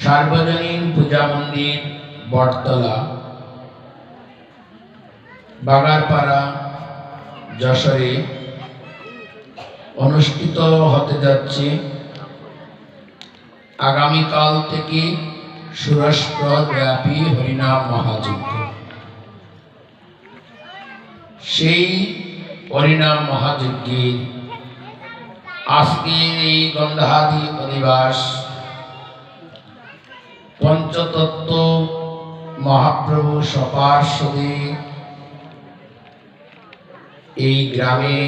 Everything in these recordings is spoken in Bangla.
সার্বজনীন পূজা মন্দির বটতলা, বাগারপাড়া, যশোরে অনুষ্ঠিত হতে যাচ্ছে আগামীকাল থেকে সুরাষ্ট্রব্যাপী হরিনাম মহাযজ্ঞ। সেই হরিনাম মহাযজ্ঞের আজকের এই গন্ধাদি অধিবাস পঞ্চতত্ত্ব মহাপ্রভু সপার্ষদে এই গ্রামে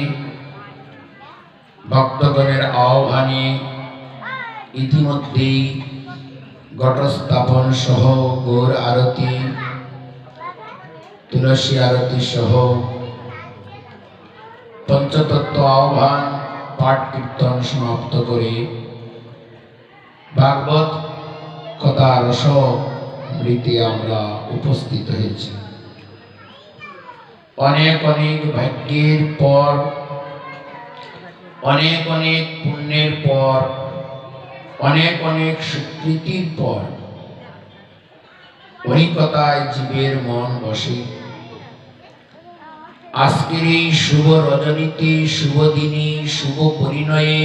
ভক্তগণের আহ্বানে ইতিমধ্যেই ঘটস্থাপন সহ গৌর আরতি, তুলসী আরতি সহ পঞ্চতত্ত্ব আহ্বান পাঠ কীর্তন সমাপ্ত করে ভাগবত কথা রস মৃতে আমরা উপস্থিত হয়েছি। অনেক অনেক ভাগ্যের পর, অনেক অনেক পুণ্যের পর, অনেক অনেক স্বীকৃতির পর হরিকথায় জীবের মন বসে। আজকের এই শুভ রজনীতে, শুভ দিনে, শুভ পরিণয়ে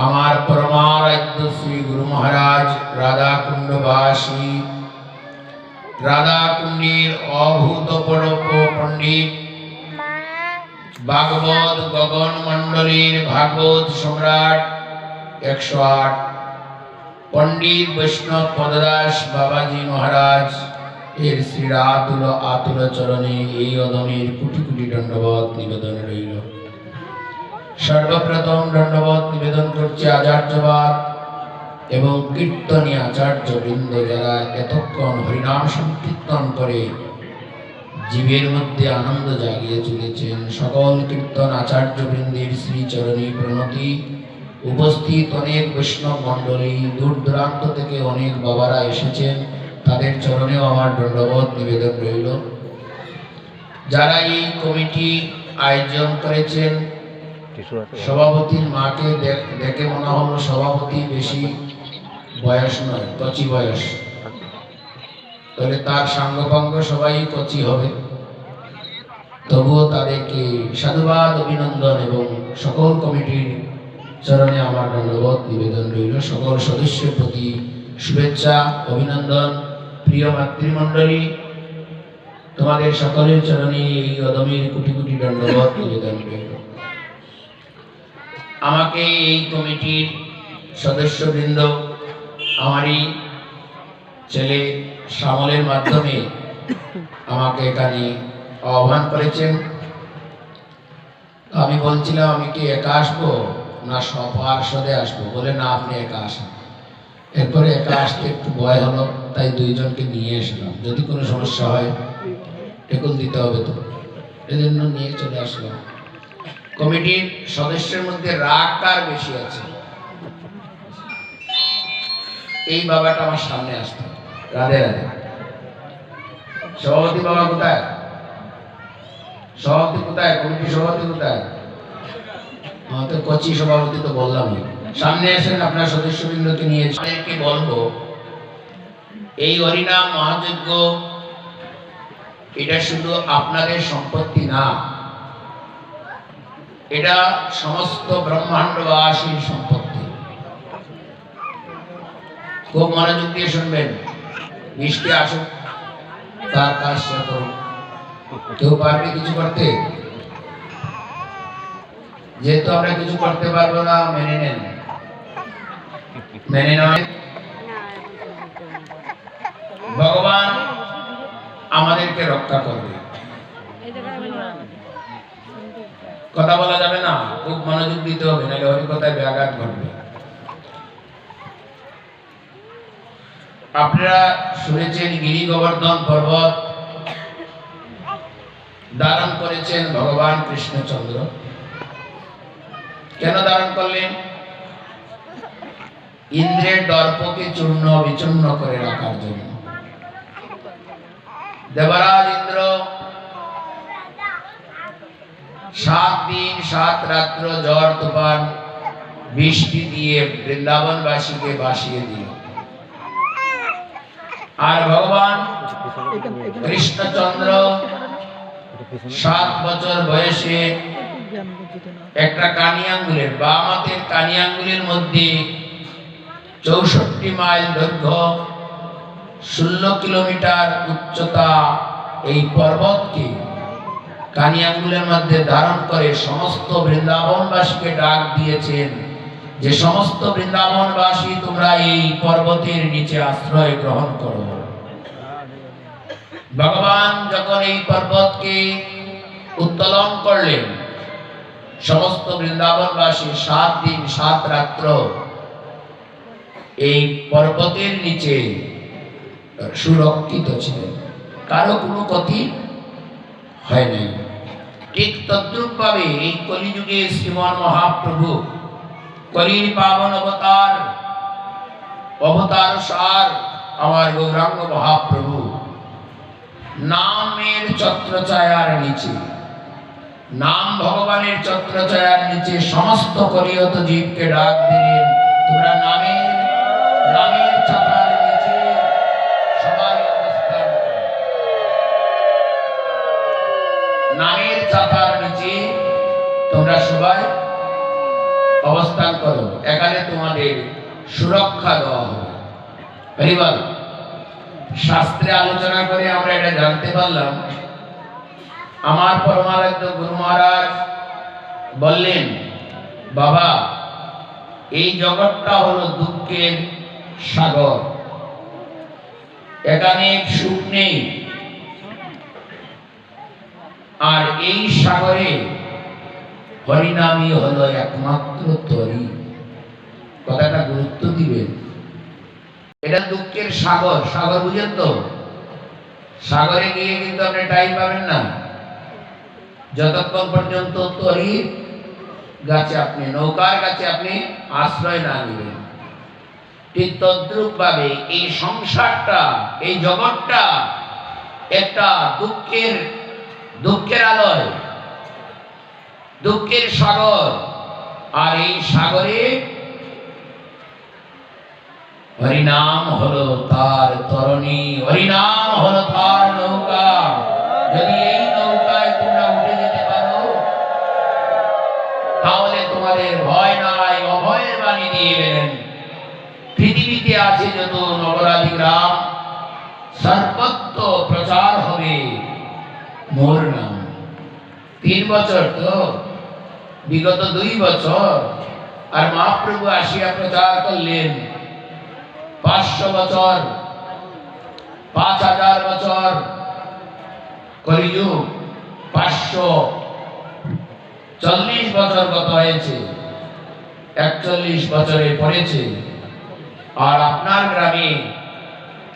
আমার পরমারাধ্য শ্রী গুরু মহারাজ রাধাকুণ্ডবাসী, রাধাকুণ্ডের অভূতপূর্ব পণ্ডিত, ভাগবত গগন মণ্ডলীর ভাগবত সম্রাট 108 পণ্ডিত বৈষ্ণব পদদাস বাবাজি মহারাজ এর শ্রী আতুল চরণে এই অদমের কোটি কোটি দণ্ডবত নিবেদন রইল। সর্বপ্রথম দণ্ডবত নিবেদন করছে আচার্যবাদ এবং কীর্তনী আচার্য বৃন্দ, যারা এতক্ষণ হরিনাম সংকীর্তন করে জীবের মধ্যে আনন্দ জাগিয়ে চলেছেন। সকল কীর্তন আচার্য বৃন্দের শ্রীচরণী প্রণতি। উপস্থিত অনেক বৈষ্ণব মণ্ডলী, দূর দূরান্ত থেকে অনেক বাবারা এসেছেন, তাদের চরণেও আমার দণ্ডবত নিবেদন রইল। যারা এই কমিটি আয়োজন করেছেন, সভাপতির মাকে দেখে মনে হলো সভাপতি বেশি বয়স নয়, কচি বয়স, তাহলে তার সাঙ্গপাঙ্গ সবাই কচি হবে। তবুও তাদেরকে সাধুবাদ, অভিনন্দন এবং সকল কমিটির চরণে আমার দণ্ডবত নিবেদন রইল। সকল সদস্যের প্রতি শুভেচ্ছা, অভিনন্দন। প্রিয় মাতৃমণ্ডলী, তোমাদের সকলের চরণে এই অদমের কোটি কোটি দণ্ডবত নিবেদন রইল। আমাকে এই কমিটির সদস্যবৃন্দ আমারই ছেলে শ্যামলের মাধ্যমে আমাকে এখানে আহ্বান করেছেন। আমি বলছিলাম আমি কি একা আসবো না সপার্ষদে আসবো, বলে না আপনি একা আসেন। এরপরে একা আসতে একটু ভয় হলো, তাই দুইজনকে নিয়ে এসলাম, যদি কোনো সমস্যা হয় টেকুন দিতে হবে তো, এজন্য নিয়ে চলে আসলাম। কমিটির সদস্যের মধ্যে রাগ কার বেশি আছে? এই বাবাটা আমার সামনে আসতো। রাধে রাধে। সভাপতি বাবা কোথায়? সভাপতি কোথায়? কমিটির সভাপতি কোথায়? তো কচি সভাপতি তো বললাম, সামনে এসেন আপনার সদস্যবৃন্দকে নিয়ে। আপনাদেরকে বলবো, এই হরিনাম মহাযজ্ঞ এটা শুধু আপনাদের সম্পত্তি না, এটা সমস্ত ব্রহ্মাণ্ডবাসীর সম্পত্তি। খুব মনোযোগ দিয়ে শুনবেন। বৃষ্টি আসুক, তার কাজ করুন। কেউ পারবে কিছু করতে? যেহেতু আমরা কিছু করতে পারবো না, মেনে নেন। মেনে নয়, ভগবান আমাদেরকে রক্ষা করবে। কথা বলা যাবে না, খুব মনোযোগ দিতে হবে, নাহলে ওই কথায় ব্যাঘাত ঘটবে। আপনারা শুনেছেন গিরি গোবর্ধন পর্বত ধারণ করেছেন ভগবান কৃষ্ণচন্দ্র। কেন ধারণ করলেন? ইন্দ্রের দর্পকে চূর্ণ বিচূর্ণ করে রাখার জন্য। দেবরাজ ইন্দ্র 7 দিন 7 রাত্র ঝড় তুফান বৃষ্টি দিয়ে বৃন্দাবনবাসীকে ভাসিয়ে দিল। আর ভগবান কৃষ্ণচন্দ্র 7 বছর বয়সে একটা কানি আঙ্গুলের বাম হাতের কানি আঙ্গুলের মধ্যে 64 মাইল দৈর্ঘ্য 16 কিলোমিটার উচ্চতা এই পর্বতকে কানি আঙ্গুলের মধ্যে ধারণ করে সমস্ত বৃন্দাবনবাসীকে ডাক দিয়েছেন যে সমস্ত বৃন্দাবনবাসী তোমরা এই পর্বতের নিচে আশ্রয় গ্রহণ করো। ভগবান যখন এই পর্বতকে উত্তোলন করলেন, সমস্ত বৃন্দাবনবাসী 7 দিন 7 রাত্র এই পর্বতের নিচে সুরক্ষিত ছিলেন, কারো কোনো ক্ষতি হয় নাই। ঠিক তদ্রূপ ভাবে এই কলিযুগে শ্রীমন মহাপ্রভু কলির পাবন অবতার সার আমার গৌরাঙ্গ মহাপ্রভু নামের ছত্রছায়ার নিচে, নাম ভগবানের ছত্রছায়ার নিচে সমস্ত কলিয়ত জীবকে ডাক দিলেন, তোমরা নামের ছাতার নিচে সবাই অবস্থান করো। নামের ছাতার নিচে তোমরা সবাই অবস্থান করো, এখানে তোমাদের সুরক্ষা দেওয়া হবে। পরিবার শাস্ত্রে আলোচনা করে আমরা এটা জানতে পারলাম, আমার পরমারাধ্য গুরু মহারাজ বললেন, বাবা এই জগৎটা হলো দুঃখের সাগর, এখানে সুখ নেই, আর এই সাগরে হরিনামই হলো একমাত্র তরী। কথাটা গুরুত্ব দিবেন, এটা দুঃখের সাগর। সাগর বুঝেন তো? সাগরে গিয়ে কিন্তু আপনি টাইম পাবেন না যতক্ষণ পর্যন্ত তরী গাছে আপনি, নৌকার কাছে আপনি আশ্রয় না নেবেন। ঠিক তদ্রূপ ভাবে এই সংসারটা, এই জগৎটা একটা দুঃখের আলয়, দুঃখের সাগর। আর এই সাগরে হরিনাম হলো তার তরণী, হরিনাম হলো তার নৌকা। যদি এই নৌকায় তোমরা উঠে যেতে পারো তাহলে তোমাদের ভয় নাই, অভয়ের বাণী দিয়ে গেলেন। পৃথিবীতে আছে যত নগরাদি গ্রাম, সর্বত্র প্রচার হবে মোর নাম। 3 বছর তো, বিগত 2 বছর, আর মহাপ্রভু আসিয়া প্রচার করলেন 500 বছর, 5000 বছর কলিযুগ, 540 বছর গত হয়েছে, 41 বছরে পড়েছে। আর আপনার গ্রামে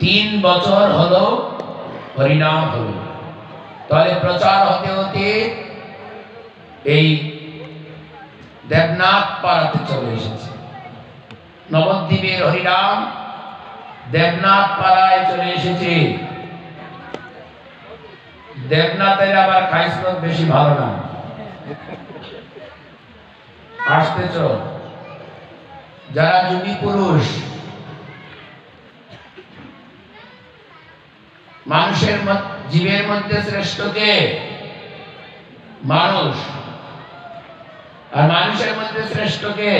3 বছর হলো হরিনাম হলো। তাহলে প্রচার হতে হতে এই দেবনাথ পাড়াতে চলে এসেছে। নবদ্বীপের হরিনাম দেবনাথ পাড়ায় চলে এসেছে। দেবনাথের আবার খাইসমত বেশি ভালো না। আসতেছ যারা যোগী পুরুষ, মানুষের জীবের মধ্যে শ্রেষ্ঠ কে? মানুষ। আর মানুষের মধ্যে শ্রেষ্ঠ কে?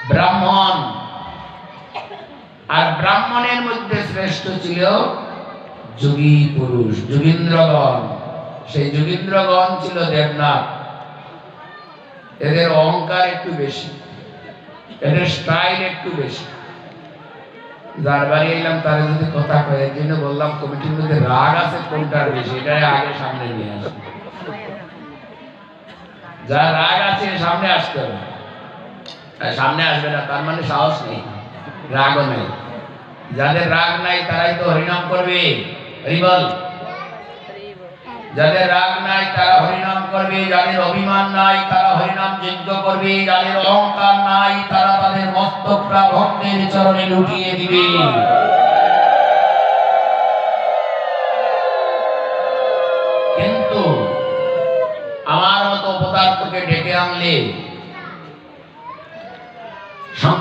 ব্রাহ্মণ। আর ব্রাহ্মণের মধ্যে শ্রেষ্ঠ ছিল যোগী পুরুষ, যোগীন্দ্রগণ। সেই যোগীন্দ্রগণ ছিল দেবনাথ। এদের অহংকার একটু বেশি, এদের স্টাইল একটু বেশি। যার বাড়ি এলাম তার যদি কথা কয়, এর জন্য বললাম কমিটির মধ্যে রাগ আছে কোনটার বেশি, এটাই আগে সামনে নিয়ে আসে। যার রাগ আছে সামনে আসতে হবে। সামনে আসবে না তার মানে সাহস নেই, রাগও নেই। যাদের রাগ নাই তারাই তো হরিনাম করবে। হরিবল। যাদের রাগ নাই তারা হরিনাম করবে, যাদের অভিমান নাই তারা হরিনাম যজ্ঞ করবে, যাদের অহংকার নাই তারা তাদের মস্তকটা ভক্তের চরণে লুটিয়ে দিবে। কিন্তু আমার মতো পদার্থকে ডেকে আনলে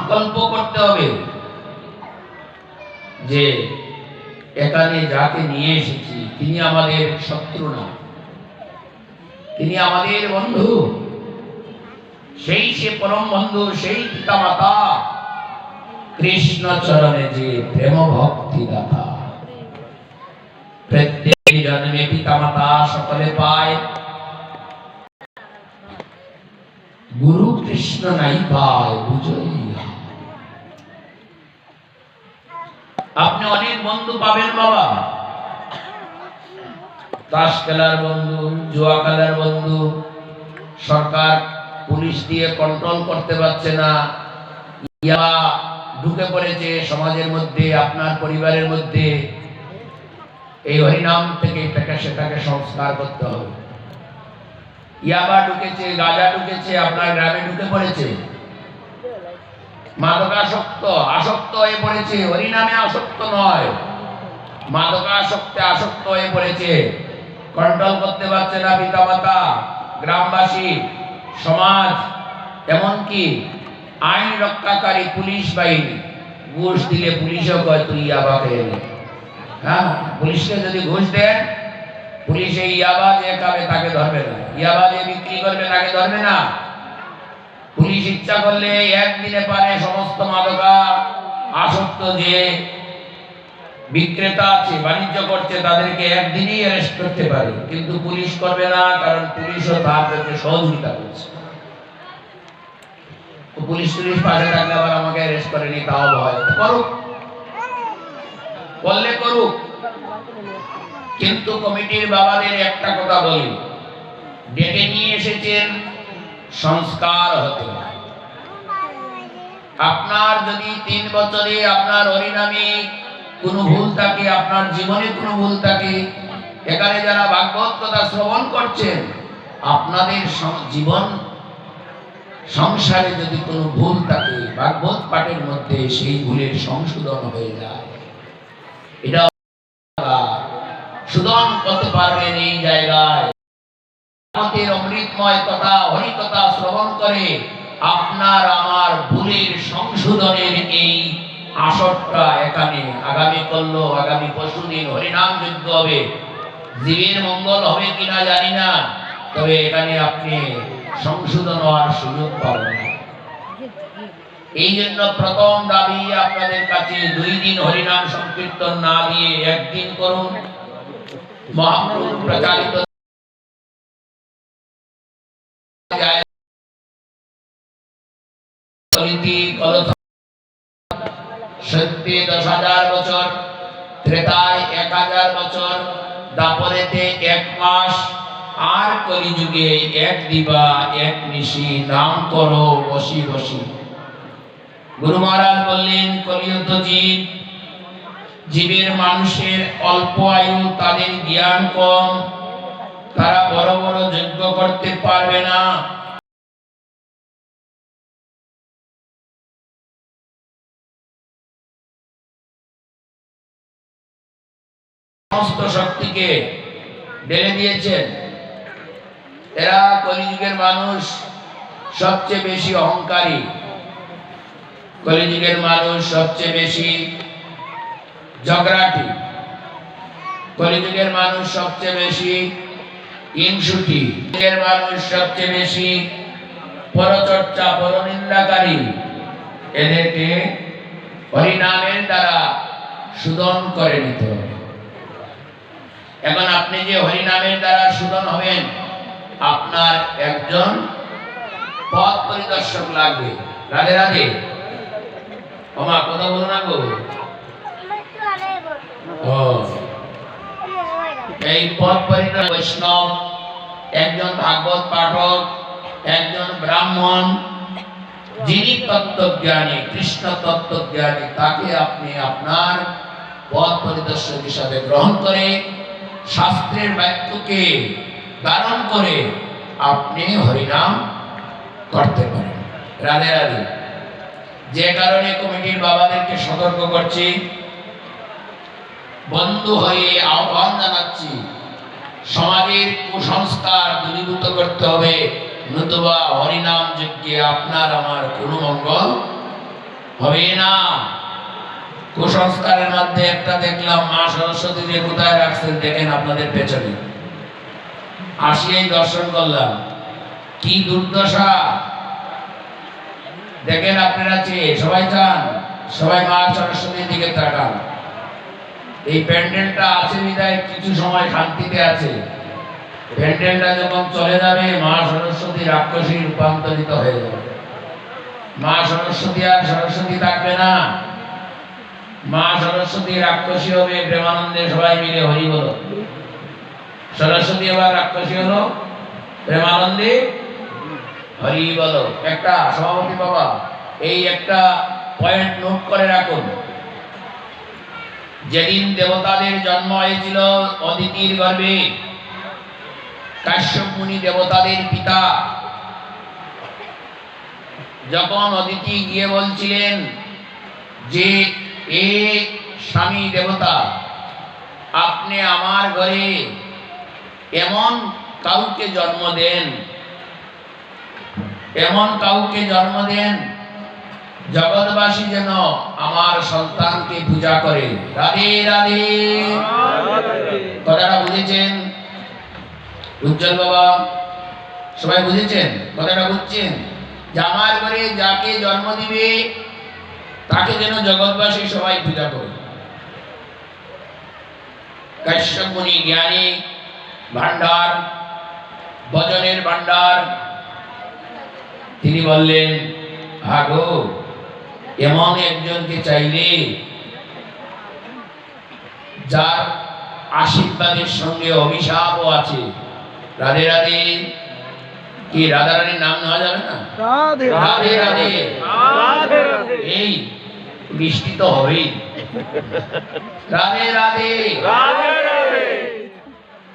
সংকল্প করতে হবে যে এখানে যাকে নিয়ে এসেছি তিনি আমাদের শত্রু না, তিনি আমাদের বন্ধু। সেই সে পরম বন্ধু, সেই পিতা মাতা কৃষ্ণ চরণে যে প্রেম ভক্তি দাতা। প্রত্যেক জন্মে পিতা মাতা সকলে পায়, গুরু কৃষ্ণ নাই পায় বুঝই। আপনি অনেক বন্ধু পাবেন বাবা, তাস খেলার বন্ধু, জুয়া খেলার বন্ধু, সরকার পুলিশ দিয়ে কন্ট্রোল করতে পারছে না, ইয়া ঢুকে পড়েছে সমাজের মধ্যে, আপনার পরিবারের মধ্যে। এই হরিনাম থেকে সেটাকে সংস্কার করতে হবে। ইয়াবা ঢুকেছে, গাঁজা ঢুকেছে, আপনার গ্রামে ঢুকে পড়েছে, আসক্ত হয়ে পড়েছে, হরিনামে আসক্ত নয়, মাদকাসক্তে আসক্ত হয়ে পড়েছে। কন্ট্রোল করতে পারছে না পিতামাতা, গ্রামবাসী, সমাজ, এমনকি আইন রক্ষাকারী পুলিশ বাহিনী। ঘুষ দিলে পুলিশও কয় তুই ইয়াবা খেয়ে নে। হ্যাঁ, পুলিশকে যদি ঘুষ দেন, পুলিশ এই ইয়াবা যে খাবে তাকে ধরবে না, ইয়াবা যে বিক্রি করবে তাকে ধরবে না। পুলিশ ইচ্ছা করলে একদিনে পারে সমস্ত মাদকা আসক্ত যে বিক্রেতা আছে, বাণিজ্য করছে, তাদেরকে একদিনই অ্যারেস্ট করতে পারে, কিন্তু পুলিশ করবে না, কারণ পুলিশও তাদেরকে সহযোগিতা করছে। তো পুলিশ পাশে থাকলে আবার আমাকে অ্যারেস্ট করেনি, তাও ভয় করুক, করলে করুক। কিন্তু কমিটির বাবাদের একটা কথা বলি, ডেকে নিয়ে এসেছেন সংস্কার হতে। আপনার যদি 3 বছরে আপনার হরিনামে কোনো ভুল থাকে, আপনার জীবনে কোনো ভুল থাকে, এখানে যারা ভাগবত কথা শ্রবণ করছেন, আপনাদের জীবন সংসারে যদি কোনো ভুল থাকে, ভাগবত পাঠের মধ্যে সেই ভুলের সংশোধন হয়ে যায়। এটা সুদন করতে পারবেন এই জায়গায়। আমাদের অমৃতময় কথা, হরি কথা শ্রবণ করে আপনার আমার ভুলের সংশোধনের এই আসরটা এখানে আগামী করলো, আগামী পরশুদিন হরিনাম যজ্ঞ হবে। জীবের মঙ্গল হবে কিনা জানি না, তবে এখানে আপনি সংশোধন হওয়ার সুযোগ পাবেন। এই জন্য প্রথম দাবি আপনাদের কাছে 2 দিন হরিনাম সংকীর্তন না দিয়ে 1 দিন করুন। মহাপ্রভু প্রচারিত সত্যে 10,000 বছর, ত্রেতায় 1,000 বছর, দাপরেতে 1 মাস, আর কলিযুগে 1 দিবা 1 নিশি নাম করো বসি বসি। গুরু মহারাজ বললেন, কলিযুগ জীবের মানুষের অল্প আয়ু, তাদের জ্ঞান কম, তারা বড় বড় যজ্ঞ করতে পারবে না। সমস্ত শক্তিকে ঢেলে দিয়েছেন। এরা কলিযুগের মানুষ সবচেয়ে বেশি অহংকারী, কলিযুগের মানুষ সবচেয়ে বেশি ঝগড়াটি, কলিযুগের মানুষ সবচেয়ে বেশি হিংসুটি, কলিযুগের মানুষ সবচেয়ে বেশি পরচর্চা, পরনিন্দাকারী। এদেরকে হরিনামের দ্বারা শোধন করে নিতে হবে। এখন আপনি যে হরিনামের দ্বারা শোধন হবেন, আপনার একজন পথ পরিদর্শক লাগবে। রাধে রাধে। ওমা কথা বলো না গো। এই পথ পরিদর্শক বৈষ্ণব, একজন ভাগবত পাঠক, একজন ব্রাহ্মণ, যিনি তত্ত্বজ্ঞানী, কৃষ্ণ তত্ত্বজ্ঞানী, তাকে আপনি আপনার পথ পরিদর্শক হিসাবে গ্রহণ করে শাস্ত্রের বাক্যকে ধারণ করে আপনি হরিনাম করতে পারেন। রাধে রাধে। যে কারণে কমিটির বাবাদেরকে সতর্ক করছি, বন্ধু হয়ে আহ্বান জানাচ্ছি, সমাজের কুসংস্কার দূরীভূত করতে হবে, নতুবা হরিনাম যজ্ঞে আপনার আমার কোনো মঙ্গল হবে না। কুসংস্কারের মধ্যে একটা দেখলাম, মা সরস্বতী যে কোথায় রাখছেন দেখেন আপনাদের পেছনে, আসিয়াই দর্শন করলাম, কি দুর্দশা দেখেন আপনারা। চেয়ে সবাই চান, সবাই মা সরস্বতীর দিকে তাকান। এই প্যান্ডেলটা আছে বিদায় কিছু সময় শান্তিতে আছে, প্যান্ডেলটা যখন চলে যাবে মা সরস্বতী রাক্ষসী রূপান্তরিত হয়ে যাবে। মা সরস্বতী আর সরস্বতী থাকবে না, মা সরস্বতী রাক্ষসী হবে। প্রেমানন্দে সবাই মিলে হরি বলো। সরস্বতী আবার রাক্ষসী হলো, প্রেমানন্দে হরি বলো। একটা সভাপতি বাবা এই একটা পয়েন্ট নোট করে রাখুন। যেদিন দেবতাদের জন্ম হয়েছিল অদিতির গর্ভে, কাশ্যপ মুনি দেবতাদের পিতা, যখন অদিতি গিয়ে বলছিলেন যে এ স্বামী দেবতা, আপনি আমার ঘরে এমন কাউকে জন্ম দেন, এমন কাউকে জন্ম দেন জগৎবাসী যেন আমার সন্তানকে পূজা করে। রাধে রাধে। কথাটা বুঝেছেন উজ্জ্বল বাবা? সবাই বুঝেছেন কথাটা? বুঝছেন যে আমার ঘরে যাকে জন্ম দিবে তাকে যেন জগৎবাসী সবাই পূজা করে। কাশ্যপ মুনি জ্ঞানী ভান্ডার, ভজনের ভান্ডার, তিনি বললেন হাগো এমন একজনকে চাইলে যার আশীর্বাদের সঙ্গে অভিশাপও আছে। রাধে রাধে। কি রাধারানীর নাম নেওয়া যাবে না? রাধে রাধে। এই বৃষ্টি তো হবেই। রাধে রাধে।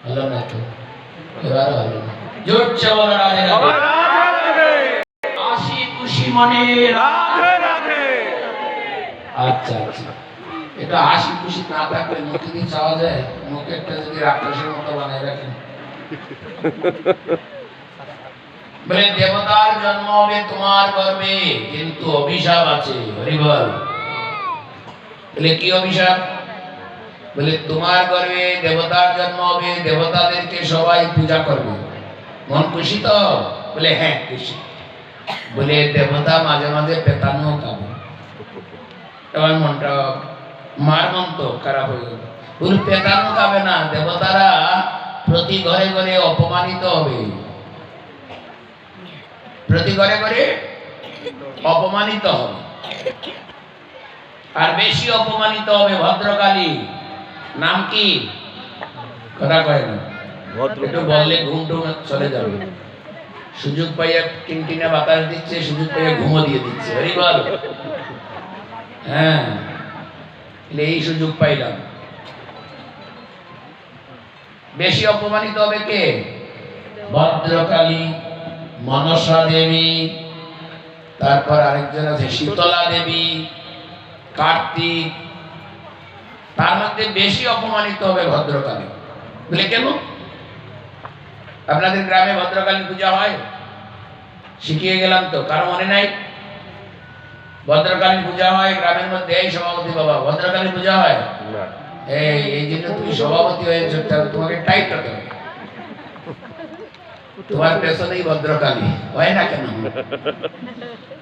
হলো না তো? এবার হলো না। জোরছে বলো রাধে রাধে। হাসি খুশি মনে রাধে রাধে। আচ্ছা আচ্ছা, এটা হাসি খুশি না থাকলে মুখে কি চাওয়া যায়? মুখে একটা যদি রাক্ষসের মতো বানায় রাখেন। বলে দেবতার জন্ম হবে তোমার গর্ভে, কিন্তু অভিশাপ আছে। হরি বল। বলে কি অভিশাপ? বলে তোমার গর্ভে দেবতার জন্ম হবে, দেবতাদেরকে সবাই পূজা করবে। মন খুশি তো? বলে হ্যাঁ খুশি। বলে দেবতা মাঝে মাঝে পেতানো খাবে। এবার মনটা মার মন তো খারাপ হয়ে গেল। বলে পেতানো খাবে না, দেবতারা প্রতি ঘরে ঘরে অপমানিত হবে, প্রতি ঘরে ঘরে অপমানিত হবে। আর বেশি অপমানিত হবে ভদ্রকালী। নাম কি? কথা কয় না, একটু বললে ঘুম টুম চলে যাবে। সুযোগ পাইয়া টিনটিনে বাতাস দিচ্ছে, সুযোগ পাইয়া ঘুমো দিয়ে দিচ্ছে। হরি বল। হ্যাঁ, এই সুযোগ পাইলাম। বেশি অপমানিত হবে কে? ভদ্রকালী, মনসা দেবী, তারপর আরেকজন আছে শীতলা দেবী, কার্তিক। তার মধ্যে বেশি অপমানিত হবে ভদ্রকালী। বলে কেন? আপনাদের গ্রামে ভদ্রকালী পূজা হয়? শিখিয়ে গেলাম তো, কারো মনে নাই? ভদ্রকালী পূজা হয় গ্রামের মধ্যে। এই সভাপতি বাবা, ভদ্রকালী পূজা হয়? এই জন্য তুমি সভাপতি হয়েছ, তোমাকে টাইট রাখতে হবে। তোমার পেছনেই ভদ্রকালী হয় না কেন?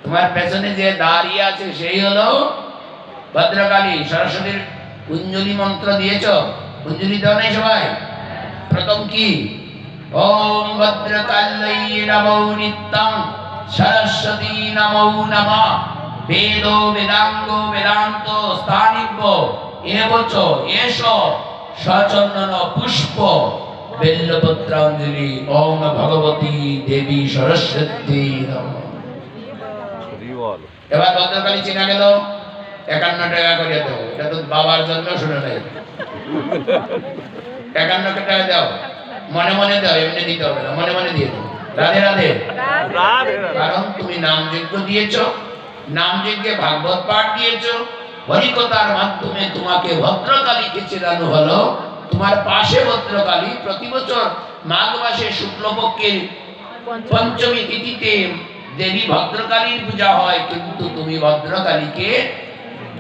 তোমার পেছনে যে দাঁড়িয়ে আছে সেই হলো ভদ্রকালী। সরস্বতীর কুঞ্জলি মন্ত্র দিয়েছ? কুঞ্জলি দাও নাই সবাই? প্রথম কি? ওম ভদ্রকাল্যై নমো নিত্যং সরস্বতী নমো নমঃ বেদ বেদাঙ্গ বেদান্ত স্থানিভ্য এবচ এষ সচন্দন পুষ্প বেল্লপত্রাঞ্জলি ওম ভগবতী দেবী সরস্বতী নমঃ। এবার ভদ্রকালী চেনা গেল। 51 টাকা করে দাও। এটা তো বাবার জন্য শুনে নাই। 51 টাকা দাও, মনে মনে দাও, এমনি দিতে হবে না, মনে মনে দিয়ে দাও। রাধে রাধে। কারণ তুমি নাম যজ্ঞ দিয়েছো, নাম যজ্ঞে ভাগবত পাঠ দিয়েছো, হরিকথার মাধ্যমে তোমাকে ভদ্রকালীকে চেনানো হলো। তোমার পাশে ভদ্রকালী প্রতি বছর মাঘ মাসে শুক্লপক্ষের পঞ্চমী তিথিতে দেবী ভদ্রকালীর পূজা হয়, কিন্তু তুমি ভদ্রকালীকে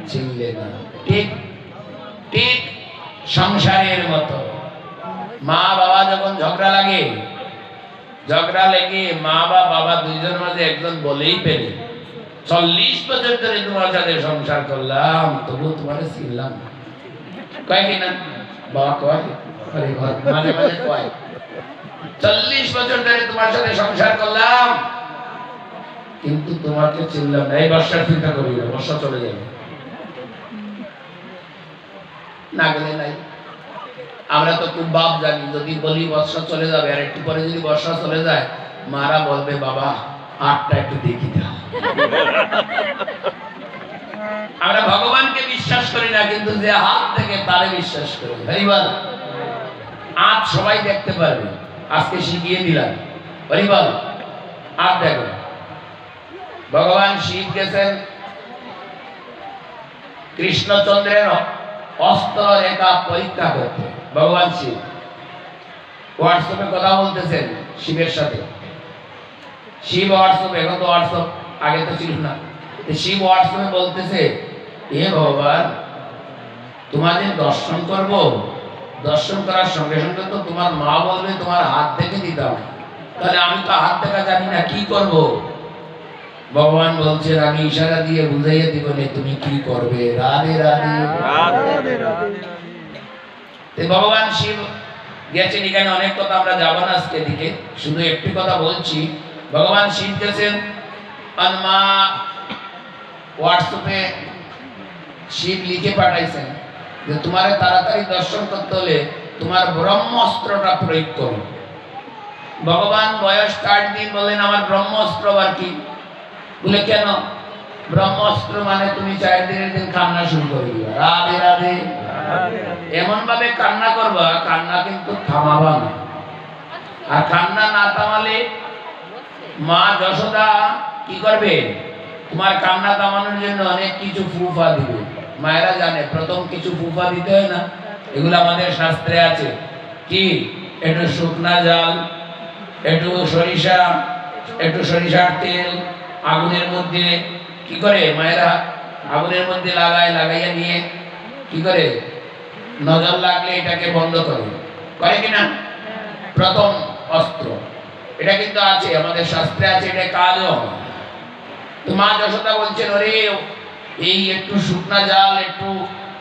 চিনলে না। ঠিক ঠিক সংসারের মতো মা বাবা যখন ঝগড়া লেগে মা বা বাবা দুইজনের মাঝে একজন বলেই পেলে 40 বছর ধরে তোমার সাথে সংসার করলাম, তবু তোমার চিনলাম না। কয় কিনা বাবা? কয়, মাঝে মাঝে কয় 40 বছর ধরে তোমার সাথে সংসার করলাম, কিন্তু তোমাকে চিনলাম না। এই বর্ষার চিন্তা করি না, বর্ষা চলে যাবে, না গেলে নাই। আমরা তো খুব ভাব জানি, যদি বলি বর্ষা চলে যাবে আর একটু পরে যদি বর্ষা চলে যায়, মারা বলবে বাবা আটটা একটু দেখি দাও। আমরা ভগবানকে বিশ্বাস করি না, কিন্তু যে হাত থেকে তারে বিশ্বাস করি। হরিবল। আজ সবাই দেখতে পারবে, আজকে শিখিয়ে দিলাম। হরিবল। আজ দেখো, ভগবান শিব গেছেন কৃষ্ণচন্দ্রের অস্ত্র রেখা পরীক্ষা করতে। ভগবান শিব হোয়াটসঅ্যাপে কথা বলতেছেন শিবের সাথে। শিব হোয়াটসঅ্যাপ, এখন তো হোয়াটসঅ্যাপ আগে তো ছিল না, শিব হোয়াটসঅ্যাপে বলতেছে, হে ভগবান, তোমাদের দর্শন করব, দর্শন করার সঙ্গে সঙ্গে তো তোমার মা বলবে তোমার হাত দেখে দিতাম, তাহলে আমি তো হাত দেখা জানি না, কি করব? ভগবান বলছেন, আমি ইশারা দিয়ে বুঝাইয়া দিব না তুমি কি করবে। রাধে রাধে রাধে রাধে। ভগবান শিব গেছেন, এখানে অনেক কথা আমরা যাব না আজকে দিকে, শুধু একটি কথা বলছি। ভগবান শিব গেছেন, মা হোয়াটসঅ্যাপে শিব লিখে পাঠাইছেন যে তোমারে তাড়াতাড়ি দর্শন করতে হলে তোমার ব্রহ্মাস্ত্রটা প্রয়োগ করো। ভগবান বয়স 60 দিন বলেন, আমার ব্রহ্মাস্ত্র আর কি? বলে কেন? ব্রহ্মাস্ত্র মানে তুমি 4 দিনের দিন কান্না শুরু করে দিবা। রাধে রাধে। এমন ভাবে কান্না করবা, কান্না কিন্তু থামাবা না। আর কান্না না থামালে মা যশোদা কি করবে? তোমার কান্না থামানোর জন্য অনেক কিছু ফুফা দিবে। মায়েরা জানে প্রথম কিছু ফুফা দিতে হয় না, এগুলো আমাদের শাস্ত্রে আছে। কি? একটু শুকনা জাল, একটু সরিষা, একটু সরিষার তেল আগুনের মধ্যে কি করে মায়েরা আগুনের মধ্যে লাগাইয়া নিয়ে কি করে, নজর লাগলে এটাকে বন্ধ করে কিনা? প্রথম অস্ত্র এটা কিন্তু আছে, আমাদের শাস্ত্রে আছে, এটা কাজও। তো মা যশোদা বলছেন, ওরে এই একটু শুকনা জাল, একটু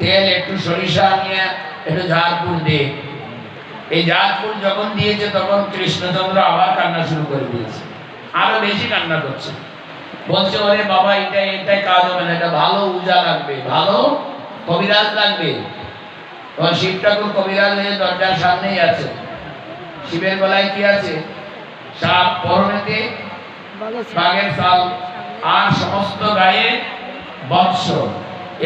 তেল, একটু সরিষা নিয়ে একটু ঝাড়ফুল দে। এই ঝাড়ফুল যখন দিয়েছে তখন কৃষ্ণচন্দ্র আবার কান্না শুরু করে দিয়েছে, আরো বেশি কান্না করছে। বলছে, ওরে বাবা, এটাই কাজ হবে না, এটা ভালো উজা লাগবে, ভালো কবিরাজ লাগবে। তখন শিব ঠাকুর কবিরাজ হয়ে দরজার সামনেই আছে। শিবের গলায় কি আছে? সাপ, পরনেতে বাঘের ছাল, আর সমস্ত গায়ে বৎস।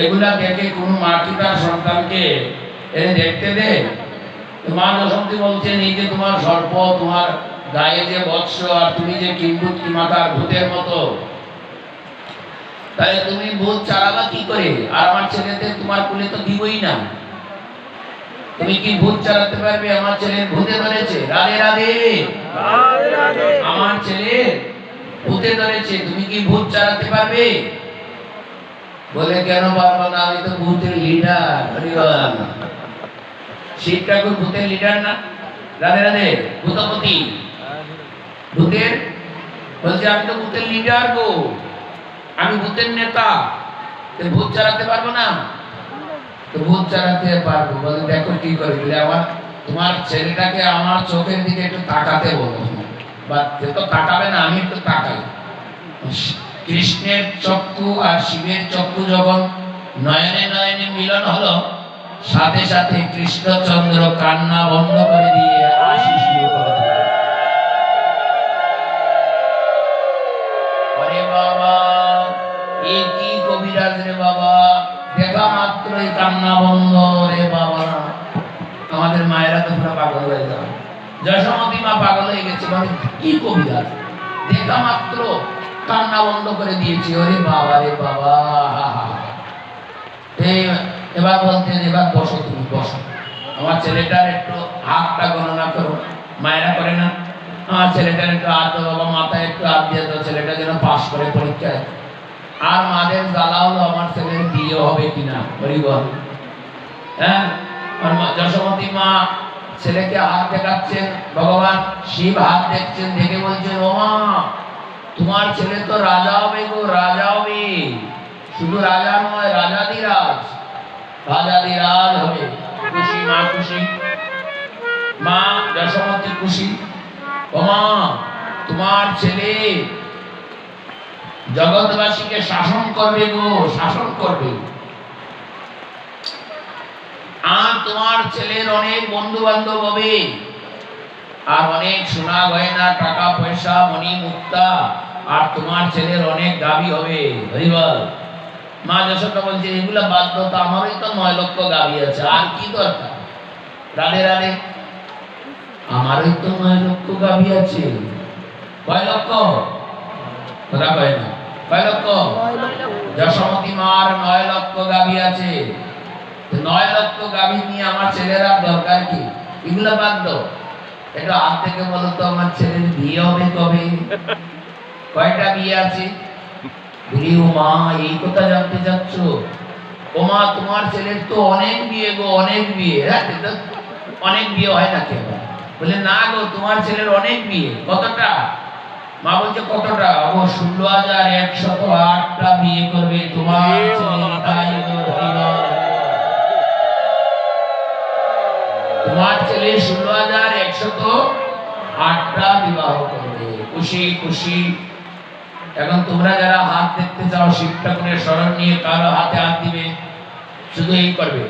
এগুলা দেখে কোন মা কি তার সন্তানকে এনে দেখতে দে? মা যশোদী বলছেন, এই যে তোমার সর্প, তোমার গায়ে যে বৎস, আর তুমি যে কিম্ভূত কিমাকার ভূতের মতো, তাহলে তুমি ভূত চালাবা কি করে? আর আমার ছেলেতে তোমার কুলে তো দিবই না, তুমি কি ভূত চালাতে পারবে? আমার ছেলের ভূতে ধরেছে। রাধে রাধে। আমার ছেলে ভূতে ধরেছে, তুমি কি ভূত চালাতে পারবে? বলে, কেন পারবো না, আমি তো ভূতের লিডার। শিব ঠাকুর ভূতের লিডার না? রাধে রাধে। ভূতপতি, ভূতের বলছে, আমি তো ভূতের লিডার গো, আমি ভূতের নেতা, ভূত চালাতে পারবো না? তো ভূত চালাতে পারবো। বলে, দেখো কি করে। বলে, তোমার ছেলেটাকে আমার চোখের দিকে একটু তাকাতে বলো। বা তো তাকাবে না, আমি একটু তাকাই। কৃষ্ণের চক্ষু আর শিবের চক্ষু যখন নয়নে নয়নে মিলন হলো, সাথে সাথে কৃষ্ণচন্দ্র কান্না বন্ধ করে দিয়ে হাসি শুরু করে দিল। আরে বাবা, এই কি কবিরাজ রে বাবা, দেখা মাত্রই কান্না বন্ধ রে বাবা। আমাদের মায়েরা তো পুরো পাগল হয়ে যাবে। যশোমতী মা পাগল হয়ে গেছে, মানে কি কবিরাজ, দেখা মাত্র কান্না বন্ধ করে দিয়েছে। ওরে বাবা রে বাবা। এবার বলতেন, এবার বসো, তুমি বসো, আমার ছেলেটার একটু হাতটা গণনা করো। মায়েরা করে না? আমার ছেলেটার একটু হাত দাও বাবা, মাথায় একটু হাত দিয়ে দাও, ছেলেটা যেন পাস করে পরীক্ষায়। আর মাদের জ্বালা হলো আমার ছেলের বিয়ে হবে কিনা, বল। হ্যাঁ, আর যশোমতী মা ছেলেকে হাত দেখাচ্ছেন, ভগবান শিব হাত দেখছেন, দেখে বলছেন ও মা তোমার ছেলে তো রাজা হবে গো, রাজা হবে, শুধু রাজা নয় রাজাধিরাজ, রাজাধিরাজ হবে। খুশি মা, খুশি মা যশোমতী খুশি। ও মা তোমার ছেলে জগৎবাসীকে শাসন করবে গো, শাসন করবে। আর তোমার ছেলের অনেক বন্ধু বান্ধব হবে, আর অনেক সোনা গয়না টাকা পয়সা মণি মুক্তা, আর তোমার ছেলের অনেক গাভী হবে। হরিবল। মা যশোদা বলছে এগুলা বাদ দাও তো, আমারই তো 9 লক্ষ গাভী আছে, আর কি দরকার। রাধে রাধে। আমারই তো 9 লক্ষ গাভী আছে। কয় লক্ষ? ওরা কয় না, কয় লক্ষ? যশোমতী মার 9 লক্ষ গাভী আছে। 9 লক্ষ গাভী নিয়ে আমার ছেলেরা দরকার কি? এগুলা বাদ দাও। এটা হাত থেকে বলো তো আমার ছেলের বিয়ে হবে কবে, কয়টা বিয়ে আছে? বলি ও মা এই কথা জানতে চাচ্ছ? ও মা তোমার ছেলের তো অনেক বিয়ে গো, অনেক বিয়ে। হ্যাঁ অনেক বিয়ে হয় না কেন? বলে না গো তোমার ছেলের অনেক বিয়ে। কতটা? মা বলছে কতটা? ও 16,108টা বিয়ে করবে তোমার ছেলে। তাই তোমার ছেলে 16,108টা বিবাহ করবে। খুশি খুশি। এখন তোমরা যারা হাত দেখতে চাও শিব ঠাকুরের শরণ নিয়ে কারো হাতে হাত দিবে, শুধু এই করবে,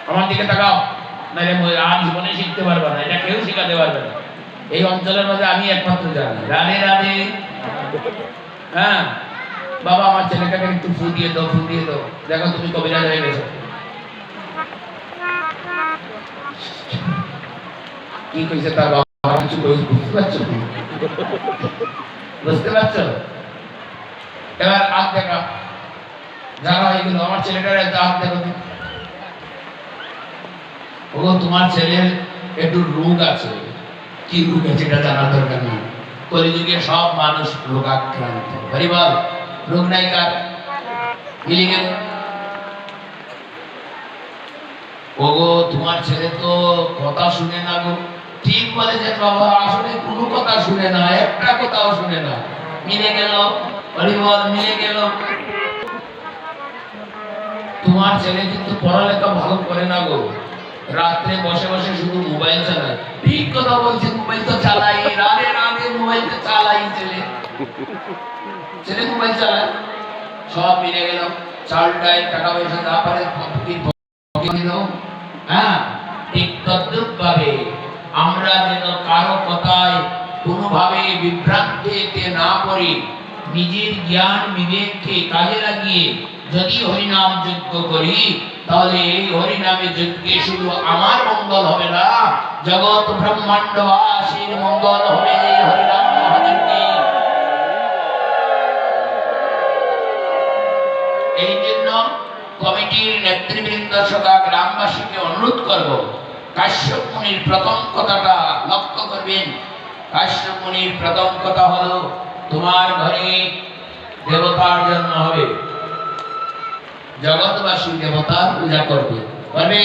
আমার দিকে তাকাও, নাহলে আর জীবনে শিখতে পারবে না, এটা কেউ শিখাতে পারবে না। এই অঞ্চলের মধ্যে আমি একমাত্র জানি। রাধে রাধে। হ্যাঁ বাবা আমার ছেলেটাকে একটু ফু দিয়ে দাও, ফু দিয়ে দাও, দেখো তুমি কবিরাজ হয়ে গেছো। কি কইছে তার বাবা? কিছু কইছে, বুঝতে পারছো? বুঝতে পারছো? এবার হাত দেখা যারা এগুলো আমার ছেলেটার হাত দেখো। ও তোমার ছেলের একটু রোগ আছে। কি রোগ আছে এটা জানা দরকার নেই। কলিযুগে সব মানুষ রোগাক্রান্ত। হরিবল। রোগ নাই কার? মিলে গেল। ওগো তোমার ছেলে তো কথা শুনে না গো। ঠিক বলেছেন বাবা, আসলে কোনো কথা শুনে না, একটা কথাও শুনে না। মিলে গেল। হরিবল, মিলে গেল। তোমার ছেলে কিন্তু পড়ালেখা ভালো করে না গো, রাত্রে বসে বসে শুধু মোবাইল চালায়। ঠিক কথা বলছেন, মোবাইল তো চালাই, রাতে রাতে মোবাইল তো চালাই ছেলে, ছেলে মোবাইল চালায়। সব মিলে গেল। চালটাই টাকা পয়সা যা পারে দিল। হ্যাঁ ঠিক তদ্রুপ ভাবে আমরা যেন কারো কথায় কোনোভাবে বিভ্রান্তিতে না পড়ি, নিজের জ্ঞান বিবেককে কাজে লাগিয়ে যদি হরিনাম যজ্ঞ করি, তাহলে এই হরিনামে যজ্ঞে শুধু আমার মঙ্গল হবে না, জগৎ ব্রহ্মাণ্ডবাসীর মঙ্গল হবে। হরিনাম মহাযজ্ঞে। এই জন্য কমিটির নেতৃবৃন্দ সদা গ্রামবাসীকে অনুরোধ করব, কাশ্যপ মুনির প্রথম কথাটা লক্ষ্য করবেন। কাশ্যপ মুনির প্রথম কথা হলো তোমার ঘরে দেবতার জন্ম হবে, জগৎবাসী দেবতার পূজা করবে। করবে?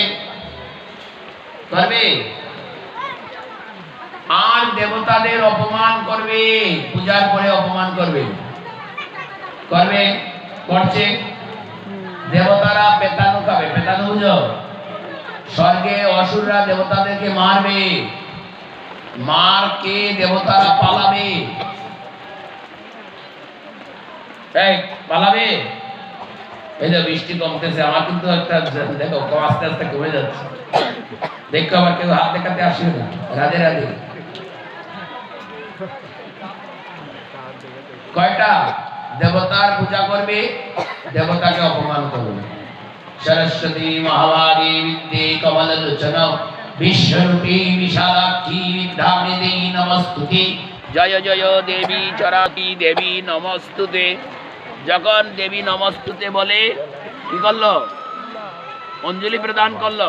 করবে? আর দেবতাদের অপমান করবে, পূজার পরে অপমান করবে। করবে? করছে। দেবতারা পেতানো খাবে। পেতানো বুঝো? স্বর্গে অসুররা দেবতাদেরকে মারবে, মারকে দেবতারা পালাবে। এই পালাবে। এই যে বৃষ্টি কমতেছে, আমার কিন্তু একটা দেখো আস্তে আস্তে কমে যাচ্ছে। দেখো আবার কেউ হাত দেখাতে আসবে না। রাধে রাধে। কয়টা? দেবতার পূজা করবে, দেবতাকে অপমান করবে। সরস্বতী মহাভাগে বিদ্যে কমললোচনা বিশ্বরূপী বিশালাক্ষী বিদ্যামৃতে নমস্তুতে। জয় জয় দেবী চরাতি দেবী নমস্তুতে। যখন দেবী নমস্তুতে বলে, কি করলো? অঞ্জলি প্রদান করলো।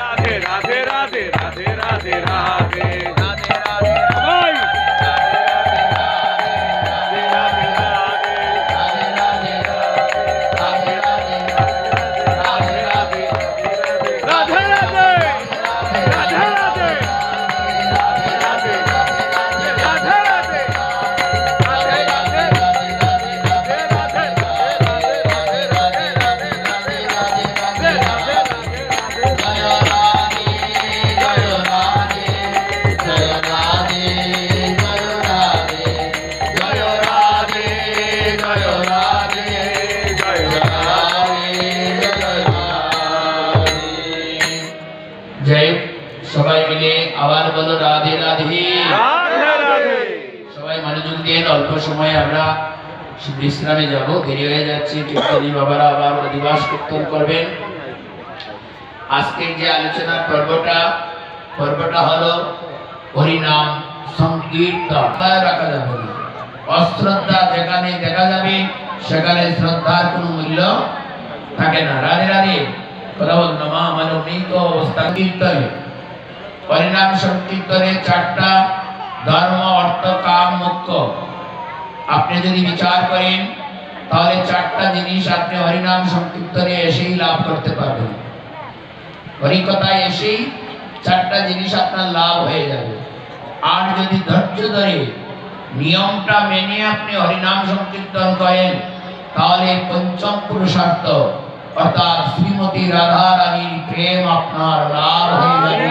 রাধে রাধে রাধে রাধে রাধে রাধে जय সবাই মিলে আবার বলো রাধে রাধে সবাই মনোযোগ দিয়ে অল্প সময় আমরা বিশ্রামে যাব, দেরি হয়ে যাচ্ছে। কীর্তনী বাবারা আবার অধিবাস কীর্তন করবেন। আজকের যে আলোচনার পর্বটা হলো হরিনাম সংকীর্তন। রাখা যাবে না, অশ্রদ্ধা যেখানে দেখা যাবে সেখানে শ্রদ্ধার কোনো মূল্য থাকে না। রাধে রাধে কথা বল না মা, আমার অনেক অবস্থা। কীর্তনে হরিনাম সংকীর্তনে 4টা ধর্ম, অর্থ, কাম, মোক্ষ। আপনি যদি বিচার করেন তাহলে 4টা জিনিস আপনি হরিনাম সংকীর্তনে এসেই লাভ করতে পারবেন। হরিকথায় এসেই 4টা জিনিস আপনার লাভ হয়ে যাবে। আর যদি ধৈর্য ধরে নিয়মটা মেনে আপনি হরিনাম সংকীর্তন করেন তাহলে পঞ্চম পুরুষার্থ অর্থাৎ শ্রীমতী রাধা রানীর প্রেম আপনার লাভ হয়ে যাবে।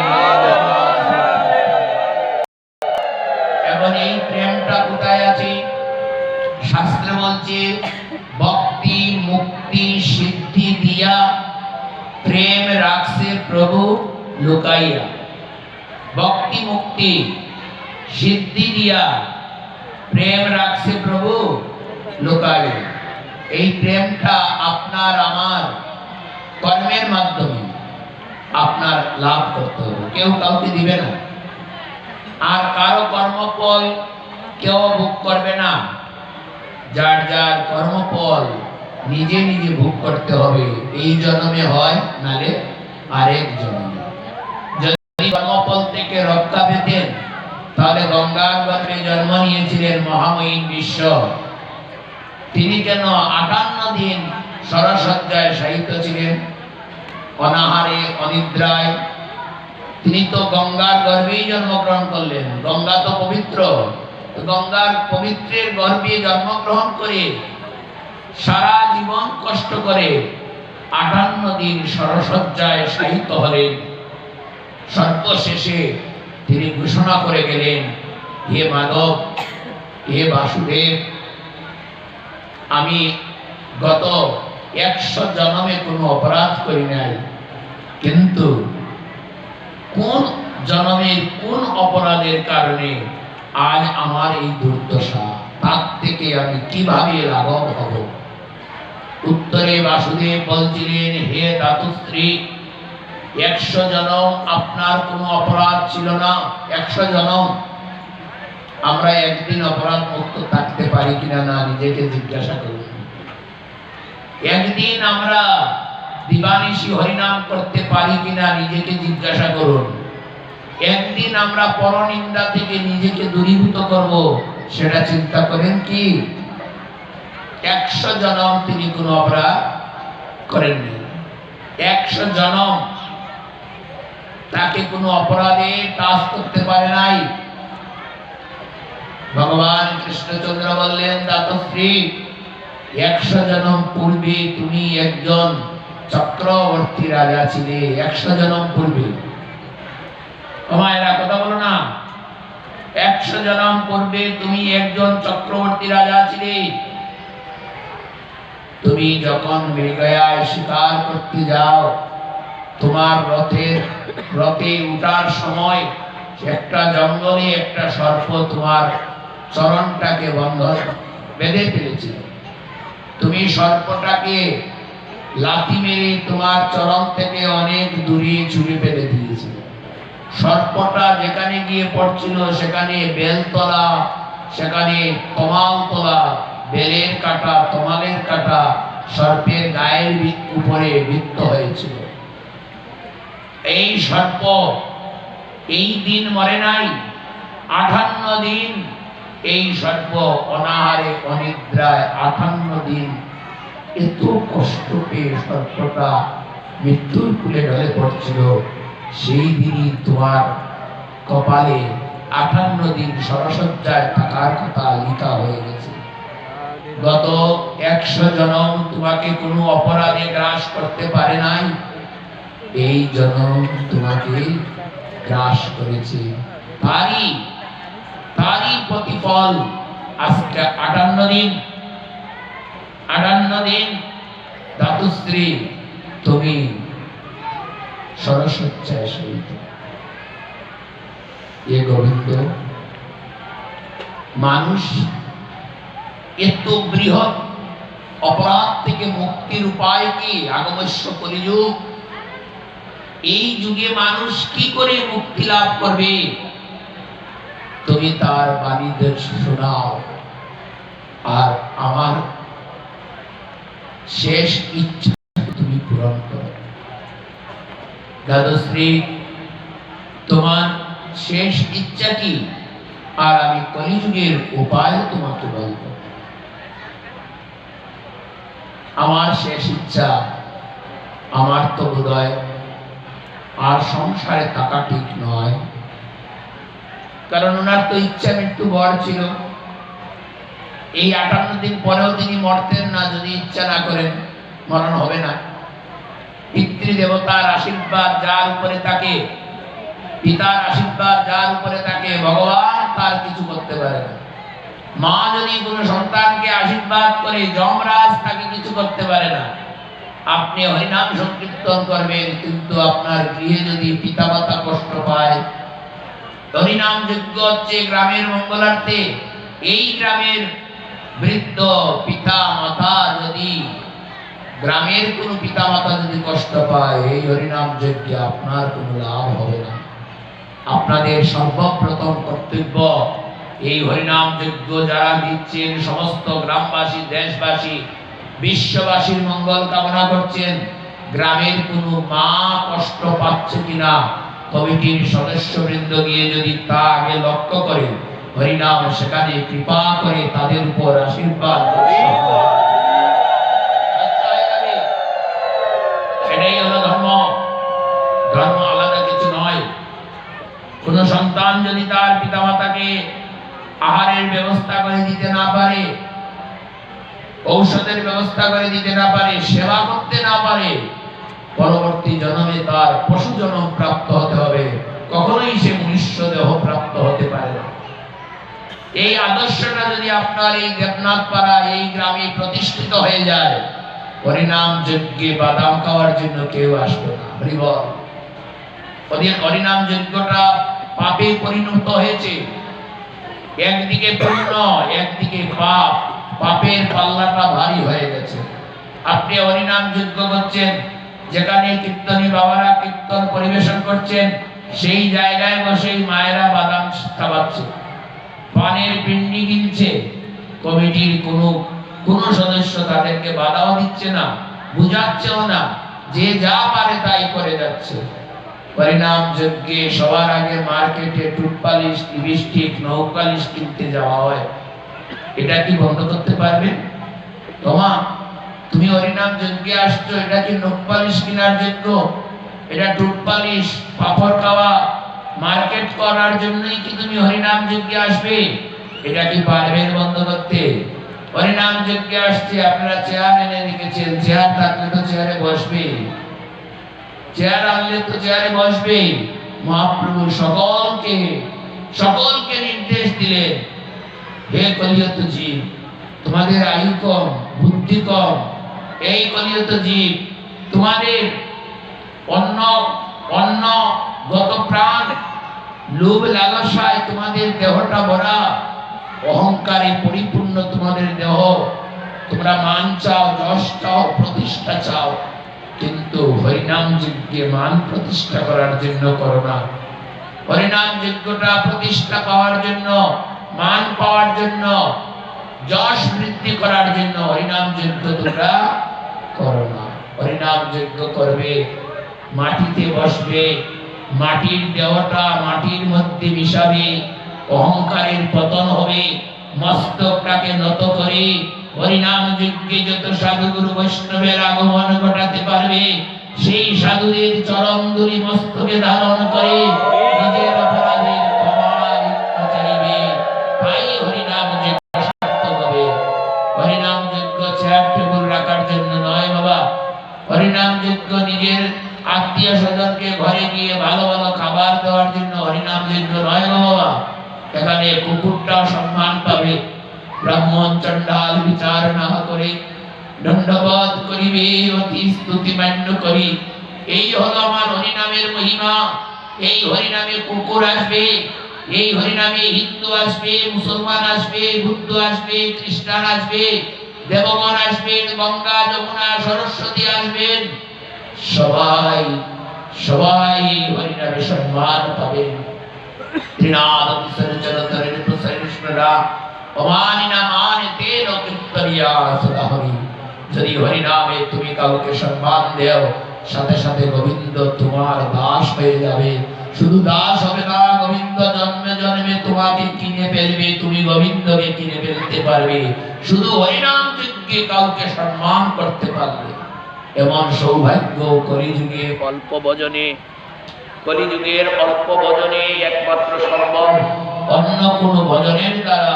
এবং এই প্রেমটা কোথায় আছে? শাস্ত্র বলছে ভক্তি মুক্তি সিদ্ধি দিয়া প্রেম রাখছে প্রভু লুকাইয়া। ভক্তি মুক্তি সিদ্ধি দিয়া প্রেম রাখছে প্রভু লুকাইয়া। এই প্রেমটা আপনার আমার কর্মের মাধ্যমে আপনার লাভ করতে হবে, কেউ কাউকে দিবে না। আর কারো কর্মফল কেউ ভোগ করবে না। যার যার কর্মফল নিজে নিজে ভোগ করতে হবে। এই জন্মে হয়, নালে আরেক জন্মে। যদি কর্মফল থেকে রক্ষা পেতেন তাহলে গঙ্গার গর্ভে জন্ম নিয়েছিলেন মহামহিম বিশ্ব। তিনি কেন 58 দিন সরসজ্জায় শায়িত ছিলেন, অনাহারে অনিদ্রায়? তিনি তো গঙ্গার গর্ভেই জন্মগ্রহণ করলেন। গঙ্গা তো পবিত্র, গঙ্গার পবিত্রের গর্ভে জন্মগ্রহণ করে সারা জীবন কষ্ট করে 58 দিন সরসজ্জায় শায়িত হলেন। সর্বশেষে তিনি ঘোষণা করে গেলেন, হে মাধব, হে বাসুদেব, আমি গত 100 জন্মে কোনো অপরাধ করি নাই, কিন্তু কোন জন্মের কোন অপরাধের কারণে আজ আমার এই দুর্দশা, তার থেকে আমি কিভাবে লাঘব হব? উত্তরে বাসুদেব বলছিলেন, হে দাতুশ্রী, 100 জন্ম আপনার কোনো অপরাধ ছিল না। 100 জন্ম আমরা একদিন অপরাধ মুক্ত থাকতে পারি কিনা না নিজেকে জিজ্ঞাসা করুন। একদিন আমরা দিবানিশি হরিনাম করতে পারি কিনা নিজেকে জিজ্ঞাসা করুন। একদিন আমরা পরনিন্দা থেকে নিজেকে দূরীভূত করব, সেটা চিন্তা করেন কি? 100 জনম তিনি কোনো অপরাধ করেননি। 100 জনম তাকে কোনো অপরাধে টাচ করতে পারে নাই। ভগবান কৃষ্ণচন্দ্র বললেন, দাতশ্রী 100 জনম পূর্বে তুমি একজন চক্রবর্তী রাজা ছিলে। 100 জনম পূর্বে, এরা কথা বলো না, 100 জনম পূর্বে তুমি একজন চক্রবর্তী রাজা ছিলে। তুমি যখন মৃগয়ায় শিকার করতে যাও, তোমার রথে উঠার সময় একটা জঙ্গলে একটা সর্প তোমার চরণটাকে বন্ধন বেঁধে ফেলেছিল। তুমি সর্পটাকে লাথি মেরে তোমার চরণ থেকে অনেক দূরে ছুঁড়ে ফেলে দিয়েছিল। সর্পটা যেখানে গিয়ে পড়ছিল সেখানে বেলতলা, সেখানে তমালতলা, বেলের কাটা, তমালের কাটা সর্পের গায়ের উপরে বৃত্ত হয়েছিল। এই সর্প এই দিন মরে নাই, 58 দিন এই সর্প অনাহারে অনিদ্রায় 58 দিন এত কষ্ট পেয়ে সর্পটা মৃত্যুর কুলে ঢলে পড়ছিল। সেই দিনই তোমার কপালে 58 দিন শরশয্যায় থাকার কথা লেখা হয়ে গেছে। গত 100 জনম তোমাকে কোনো অপরাধে গ্রাস করতে পারে নাই, এই জনম তোমাকে গ্রাস করেছে। তারই প্রতিফল আজকে 58 দিন। 58 দিন দাতুশ্রী তুমি সরস্বচ্ছায় শহীদ। এ গোবিন্দ, মানুষ এত বৃহৎ অপরাধ থেকে মুক্তির উপায় কি? আগমস্য কলিযুগ, এই যুগে মানুষ কি করে মুক্তি লাভ করবে? তুমি তার বাণীদের শোনাও, আর আমার শেষ ইচ্ছা তুমি পূরণ করো। দাদুশ্রী, তোমার শেষ ইচ্ছা কি? আর আমি কলিযুগের উপায় তোমাকে বলব। আমার শেষ ইচ্ছা, আমার তো বোধহয় আর সংসারে থাকা ঠিক নয়, কারণ ওনার তো ইচ্ছা মৃত্যু বর ছিল। এই 58 দিন পরেও তিনি মরতেন না যদি ইচ্ছা না করেন, মরণ হবে না। পিতৃদেবতার আশীর্বাদ যার উপরে থাকে, পিতার আশীর্বাদ যার উপরে থাকে, ভগবান তার কিছু করতে পারে না। মা যদি কোনো সন্তানকে আশীর্বাদ করে, যমরাজ তাকে কিছু করতে পারে না। আপনি হরিনাম সংকীর্তন করবেন, কিন্তু আপনার গৃহে যদি পিতামাতা কষ্ট পায়, হরিনাম যজ্ঞ হচ্ছে গ্রামের মঙ্গলার্থে। এই গ্রামের বৃদ্ধ পিতা মাতা যদি, গ্রামের কোনো পিতা মাতা যদি কষ্ট পায়, এই হরিনাম যজ্ঞে আপনার কোনো লাভ হবে না। আপনাদের সর্বপ্রথম কর্তব্য, এই হরিনাম যজ্ঞ যারা দিচ্ছেন, সমস্ত গ্রামবাসী, দেশবাসী, বিশ্ববাসীর মঙ্গল কামনা করছেন, গ্রামের কোনো মা কষ্ট পাচ্ছে কিনা কমিটির সদস্যবৃন্দ গিয়ে যদি তা আগে লক্ষ্য করে, হরিনাম সেখানে কৃপা করে তাদের উপর আশীর্বাদ, সেটাই হলো ধর্ম। ধর্ম আলাদা কিছু নয়। কোন সন্তান যদি তার পিতামাতাকে আহারের ব্যবস্থা করে দিতে না পারে, ঔষধের ব্যবস্থা করে দিতে না পারে, সেবা করতে না পারে, পরবর্তী জন্মে তার পশু জন্ম প্রাপ্ত হতে হবে, কখনোই সে মনুষ্য দেহ প্রাপ্ত হতে পারে না। এই আদর্শটা যদি আপনার এই দেবনাথ পাড়া, এই গ্রামে প্রতিষ্ঠিত হয়ে যায়, হরিনাম যজ্ঞে বাদাম খাওয়ার জন্য কেউ আসবে না। হরিবল। হরিনাম যজ্ঞটা পাপে পরিণত হয়েছে। একদিকে পুণ্য, একদিকে পাপ, পাপের পাল্লাটা ভারী হয়ে গেছে। আপনি হরিনাম যজ্ঞ করছেন, যেখানে কীর্তনী বাবারা কীর্তন পরিবেশন করছেন, সেই জায়গায় বসে মায়েরা বাদাম খাওয়াচ্ছে, পানের পিন্ডি কিনছে। কমিটির কোনো কোন সদস্য তাদেরকে বাধাও দিচ্ছে না, বুঝাচ্ছেও না, যে যা পারে তাই করে যাচ্ছে। পরিণাম যজ্ঞে সবার আগে মার্কেটে টুথপালিশ, লিপস্টিক, নৌপালিশ কিনতে যাওয়া হয়। এটা কি বন্ধ করতে পারবে? তুমি হরিনাম যজ্ঞে আসছো, এটা কি নৌপালিশ কেনার জন্য? এটা টুথপালিশ, পাপড় খাওয়া, মার্কেট করার জন্যই কি তুমি হরিনাম যজ্ঞে আসবে? এটা কি পারবেন বন্ধ করতে? হরিনাম যজ্ঞে আসছে, আপনারা চেয়ার এনে রেখেছেন, চেয়ার থাকলে তো চেয়ারে বসবে, চেয়ার আনলে তো চেয়ারে বসবে। মহাপ্রভু সকলকে নির্দেশ দিলেন, হে কলিয়ত জীব, তোমাদের আয়ু কম, বুদ্ধি কম, এই কলিয়ত জীব, তোমাদের অন্নগত প্রাণ, লোভ লালসায় তোমাদের দেহটা ভরা, অহংকারে পরিপূর্ণ তোমাদের দেহ। তোমরা মান চাও, যশ চাও, প্রতিষ্ঠা চাও, কিন্তু হরিনাম যজ্ঞে মান প্রতিষ্ঠা করার জন্য করো না। হরিনাম যজ্ঞটা প্রতিষ্ঠা পাওয়ার জন্য, মান পাওয়ার জন্য, যশ বৃদ্ধি করার জন্য হরিনাম যজ্ঞ তোমরা করো না। হরিনাম যজ্ঞ করবে, মাটিতে বসবে, মাটির দেহটা মাটির মধ্যে মিশাবে, অহংকারের পতন হবে, মস্তকটাকে নত করে হরিনাম যজ্ঞে যত সাধুগুরু বৈষ্ণবের আগমন ঘটাতে পারবে, সেই সাধুদের চরণ ধরি মস্তকে ধারণ করে নিজের অপরাধের ক্ষমা চাইবে, তাই হরিনাম যজ্ঞ সার্থক হবে। হরিনাম যজ্ঞ চেয়ার টেবিল রাখার জন্য নয় বাবা। হরিনাম যজ্ঞ নিজের আত্মীয় স্বজনকে ঘরে গিয়ে ভালো ভালো খাবার দেওয়ার জন্য হরিনাম যজ্ঞ নয় বাবা। এখানে কুকুরটাও সম্মান পাবে। ব্রাহ্মণ চণ্ডাল বিচার না করে দণ্ডবোধ করিবে, অতি স্তুতি মান্য করি। এই হলো আমার হরিনামের মহিমা। এই হরিনামে কুকুর আসবে, এই হরিনামে হিন্দু আসবে, মুসলমান আসবে, বুদ্ধ আসবে, খ্রিস্টান আসবে, দেবগণ আসবেন, গঙ্গা যমুনা সরস্বতী আসবেন, সবাই সবাই হরিনামে সম্মান পাবেন। ত্রিনাদ বিসর্জন তরের প্রসরিষ্ণরা অমানিনা মানিতে লোকিত্তরিয়া সদা হরি। যদি হরিনামে তুমি কাউকে সম্মান দেও, সাথে সাথে গোবিন্দ তোমার দাস হয়ে যাবে। শুধু দাস হবে না, গোবিন্দ জন্মে জন্মে তোমাকে কিনে ফেলবে, তুমি গোবিন্দকে কিনে ফেলতে পারবে শুধু হরিনাম যজ্ঞে কাউকে সম্মান করতে পারবে। এমন সৌভাগ্য কলিযুগে অল্প ভজনে, কলিযুগের অল্প ভজনে একমাত্র সম্ভব। অন্য কোন ভজনের দ্বারা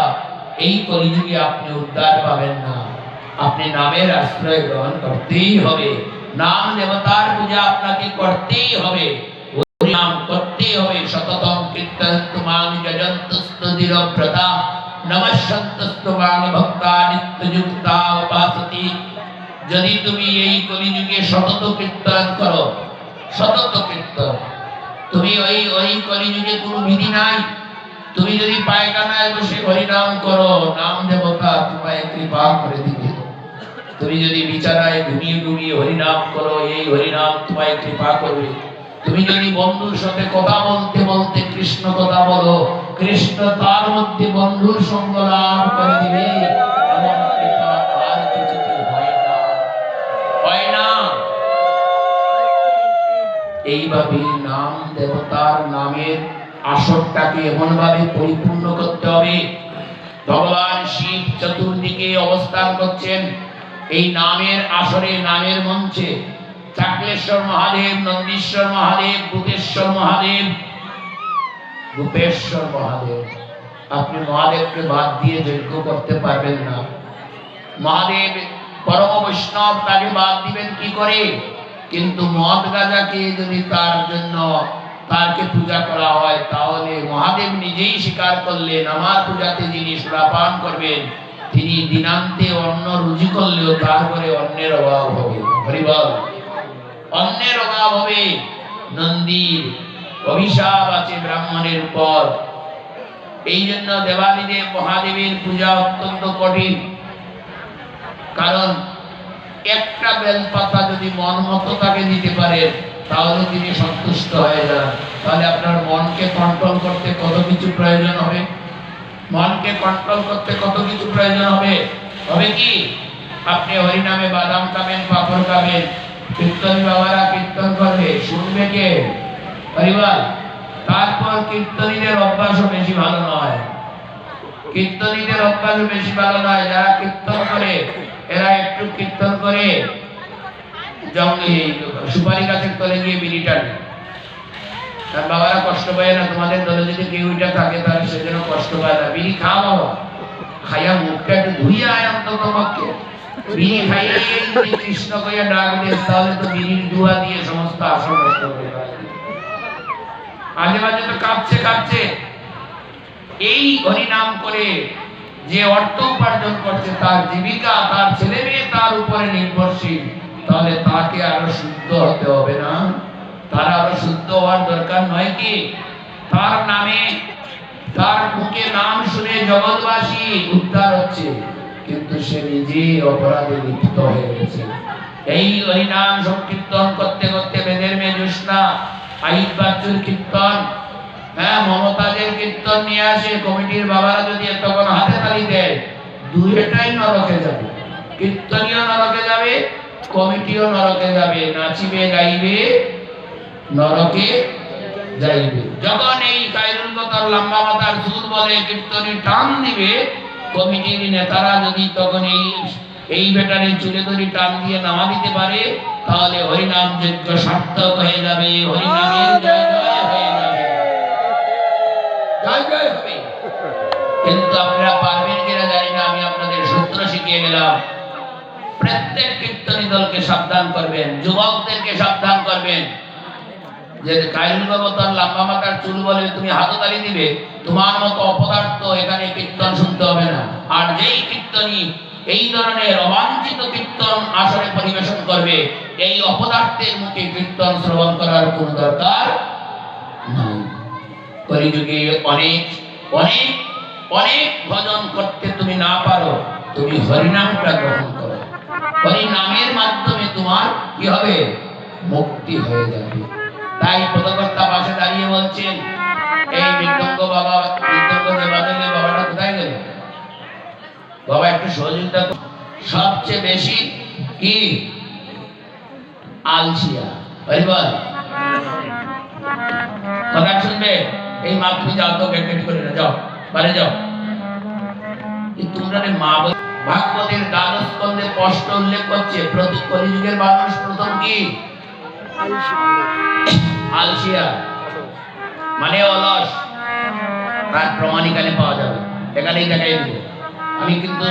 এই কলিযুগে আপনি উদ্ধার পাবেন না। আপনি নামের আশ্রয় গ্রহণ করতেই হবে, নাম দেবতার পূজা আপনাকে করতেই হবে, নাম করতেই হবে। শততম কীর্তয়ন্তু মাং যজন্তস্তুতির ব্রতা নমস্যন্তস্তু মাং ভক্তা নিত্যযুক্তা উপাসতি। যদি তুমি এই কলিযুগে সতত কীর্তন করো, সতত কীর্তন, তুমি ওই কলিযুগে কোনো বিধি নাই। তুমি যদি পায়খানায় বসে হরিনাম করো, নাম দেবতা তোমায় কৃপা করে দিবে। তুমি যদি বিছানায় ঘুমিয়ে ঘুমিয়ে হরিনাম করো, এই হরিনাম তোমায় কৃপা করবে। তুমি যদি বন্ধুর সাথে কথা বলতে বলতে কৃষ্ণ কথা বলো, কৃষ্ণ তার মধ্যে বন্ধুর সঙ্গ লাভ করে দিবে। এমন কৃপা আর কিছুতে হয় না, হয় না। এইভাবে নাম দেবতার নামের আসরটাকে এমন ভাবে পরিপূর্ণ করতে হবে। ভগবান শিব চতুর্দিকে অবস্থান করছেন এই নামের আসরে, নামের মঞ্চে। চাকলেশ্বর মহাদেব, নন্দীশ্বর মহাদেব, ভূতেশ্বর মহাদেব, গোপেশ্বর মহাদেব। আপনি মহাদেবকে বাদ দিয়ে যজ্ঞ করতে পারবেন না। মহাদেব পরম বৈষ্ণব, তাকে বাদ দিবেন কি করে? কিন্তু মদ গাঁজাকে যদি তার জন্য তাকে পূজা করা হয়, তাহলে মহাদেব নিজেই স্বীকার করলেন, আমার পূজাতে যিনি সুরাপান করবেন তিনি দিনান্তে অন্ন রুজি করলেও তারপরে অন্যের অভাব হবে। হরিবল, অন্যের অভাব হবে। নন্দীর অভিশাপ আছে ব্রাহ্মণের উপর। এই জন্য দেবাদিদেব মহাদেবের পূজা অত্যন্ত কঠিন। কারণ একটা বেলপাতা যদি মন মতো তাকে দিতে পারেন, তাহলে তিনি সন্তুষ্ট হয়ে যান। তাহলে আপনার মনকে কন্ট্রোল করতে কত কিছু প্রয়োজন হবে, মনকে কন্ট্রোল করতে কত কিছু প্রয়োজন হবে। হবে কি আপনি হরিনামে বাদাম খাবেন, পাপড় খাবেন, কীর্তন বাবারা কীর্তন করবে, শুনবে কে? পরিবার। তারপর কীর্তনীদের অভ্যাসও বেশি ভালো নয়, কীর্তনীদের অভ্যাসও বেশি ভালো নয়। যারা কীর্তন করে এরা একটু কীর্তন করে জঙ্গলি সুপারি গাছের তলে গিয়ে বিড়ি টানে। তার বাবারা কষ্ট পায় না, তোমাদের দলে যদি কেউ এটা থাকে তাহলে সে যেন কষ্ট পায় না। বিড়ি খাও বাবা, খাইয়া মুখটা একটু ধুইয়া আয় অন্তত পক্ষে। বিড়ি খাইয়ে যদি কৃষ্ণ কইয়া ডাক দিয়ে তাহলে তো বিড়ির ধোঁয়া দিয়ে সমস্ত আসন নষ্ট করে দেয়। মাঝে মাঝে তো কাঁপছে কাঁপছে। এই হরিনাম করে যে অর্থ উপার্জন করছে, তার জীবিকা, তার ছেলে মেয়ে তার উপরে নির্ভরশীল, তাহলে তাকে আরো শুদ্ধ হতে হবে না? তার আরো শুদ্ধ হওয়ার দরকার নয় কি? তার নামে, তার মুখে নাম শুনে জগৎবাসী উদ্ধার হচ্ছে, কিন্তু সে নিজে অপরাধে লিপ্ত হয়ে গেছে। এই হরিনাম সংকীর্তন করতে করতে বেদের মেয়ে জ্যোৎস্না আহিত বাচ্চুর কীর্তন, হ্যাঁ মমতাজের কীর্তন নিয়ে আসে, কমিটির বাবারা যদি তখন হাতে তালি দেয়, দুইটাই নরকে যাবে। কীর্তনীয় নরকে যাবে, কমিটিও নরকে যাবে। নাচিবে গাইবে নরকে যাইবে। যখন এই কায়রুল কথার লম্বা মাথার সুর বলে কীর্তনী টান দিবে, কমিটির নেতারা যদি তখন এই বেটারে চুলে ধরে টান দিয়ে নামা দিতে পারে, তাহলে হরিনাম যজ্ঞ সার্থক হয়ে যাবে, হরিনামের জয় জয় হয়ে যাবে, জয় জয় হবে। কিন্তু আপনারা পারবেন কিনা জানি না, আমি আপনাদের সূত্র শিখিয়ে গেলাম। প্রত্যেক কীর্তনী দলকে সাবধান করবেন, যুবকদেরকে সাবধান করবেন যে কায়রুল বাবার লম্বা মাথার চুল বলে তুমি হাততালি দিবে, তোমার মতো অপদার্থ এখানে কীর্তন শুনতে হবে না। আর যেই কীর্তনী এই ধরনের অবাঞ্ছিত কীর্তন আসরে পরিবেশন করবে, এই অপদার্থের মুখে কীর্তন শ্রবণ করার কোনো দরকার নাই। কলিযুগে অনেক অনেক অনেক ভজন করতে তুমি না পারো, তুমি হরিনামটা গ্রহণ করো। হরিনামের মাধ্যমে তোমার কি হবে? মুক্তি হয়ে যাবে। তাই পদকর্তা পাশে দাঁড়িয়ে বলছেন, এই মৃদঙ্গ বাবা, মৃদঙ্গ যে বাজালে বাবাটা কোথায় গেল? বাবা একটু সহযোগিতা। সবচেয়ে বেশি কি আলসিয়া, বল কথা শুনবে। এই মা তুমি যাও তো, গেট করে না, যাও বাড়ি যাও। তোমরা মা ভাগবতের দ্বাদশ স্কন্ধে স্পষ্ট উল্লেখ করছে, প্রতি কলিযুগের মানুষ প্রথম কি আলসিয়া, মানে অলস। তার প্রমাণ এখানে পাওয়া যাবে, এখানেই দেখাই দেবো। আমি কিন্তু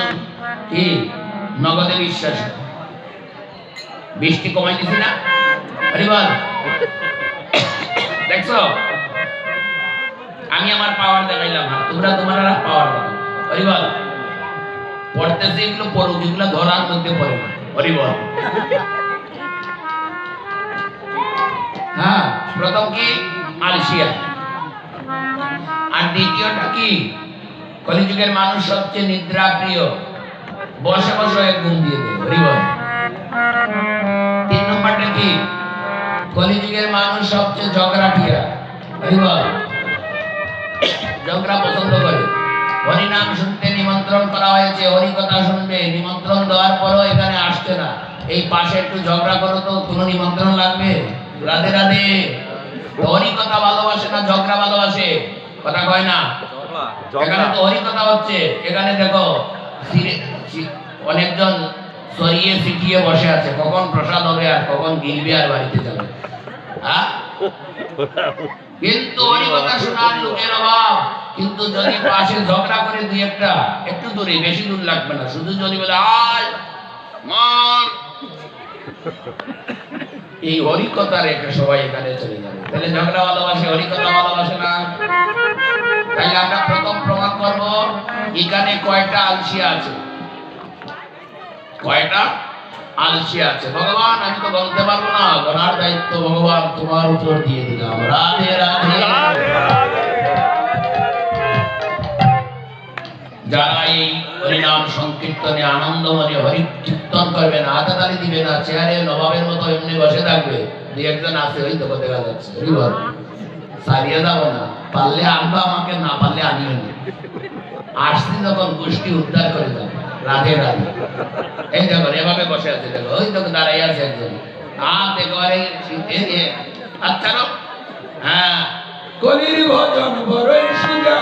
কি নগদে বিশ্বাস, বৃষ্টি কমাই দিছি না? হরিবল দেখছো, আমি আমার পাওয়ার দেখাইলাম, তোমরা তোমার পাওয়ার দেখাও। হরিবল পড়তেছে, এগুলো পড়ুক, এগুলো ধরার মধ্যে পড়ে না। হরিবল। হ্যাঁ, প্রথম কি আলসিয়া, আর দ্বিতীয়টা কি কলিযুগের মানুষ সবচেয়ে নিদ্রা প্রিয়, বসে বসে এক ঘুম দিয়ে দেয়। হরিবল। তিন নম্বরটা কি কলিযুগের মানুষ সবচেয়ে ঝগড়াটিয়া। হরিবল। ঝগড়া পছন্দ করে। হরিনাম শুনতে নিমন্ত্রণ করা হয়েছে, হরি কথা শুনবে, নিমন্ত্রণ দেওয়ার পরও এখানে আসছে না। এই পাশে একটু ঝগড়া করো তো, কোনো নিমন্ত্রণ লাগবে? রাধে রাধে। হরি কথা ভালোবাসে না ঝগড়া ভালোবাসে? কথা কয় না। এখানে তো হরি কথা হচ্ছে, এখানে দেখো অনেকজন সরিয়ে শিখিয়ে বসে আছে, কখন প্রসাদ হবে আর কখন গিলবে আর বাড়িতে যাবে। কিন্তু হরি কথা শোনার লোকের অভাব। কিন্তু যদি পাশে ঝগড়া করে দুই একটা, একটু দূরে, বেশি দূর লাগবে না, শুধু যদি বলে আয় মার, এই হরি কথা রেখে সবাই এখানে চলে যাবে, তাহলে ঝগড়া ভালোবাসে, হরি কথা ভালোবাসে না। তাহলে আমরা প্রথম প্রমাণ করব এখানে কয়টা আলসিয়া আছে, কয়টা আলসিয়া আছে। ভগবান আমি তো বলতে পারবো না, গণার দায়িত্ব ভগবান তোমার উপর দিয়ে দিলাম। রাধে রাধে। যারা এই হরিনাম সংকীর্তনে আনন্দ মনে হরি কীর্তন করবে না, হাতাতালি দিবে না, চেয়ারে নবাবের মতো এমনি বসে থাকবে, দুই একজন আছে ওই তো দেখা যাচ্ছে, সারিয়ে যাবো না, পারলে আনবা আমাকে, না পারলে আনিও না। আসছি যখন গোষ্ঠী উদ্ধার করে যাবে। রাধে রাধে। এই দেখো এভাবে বসে আছে, দেখো ওই দেখো দাঁড়াই আছে একজন, হাত একেবারে আচ্ছা হ্যাঁ, কলির ভজন বড়ই সুজা।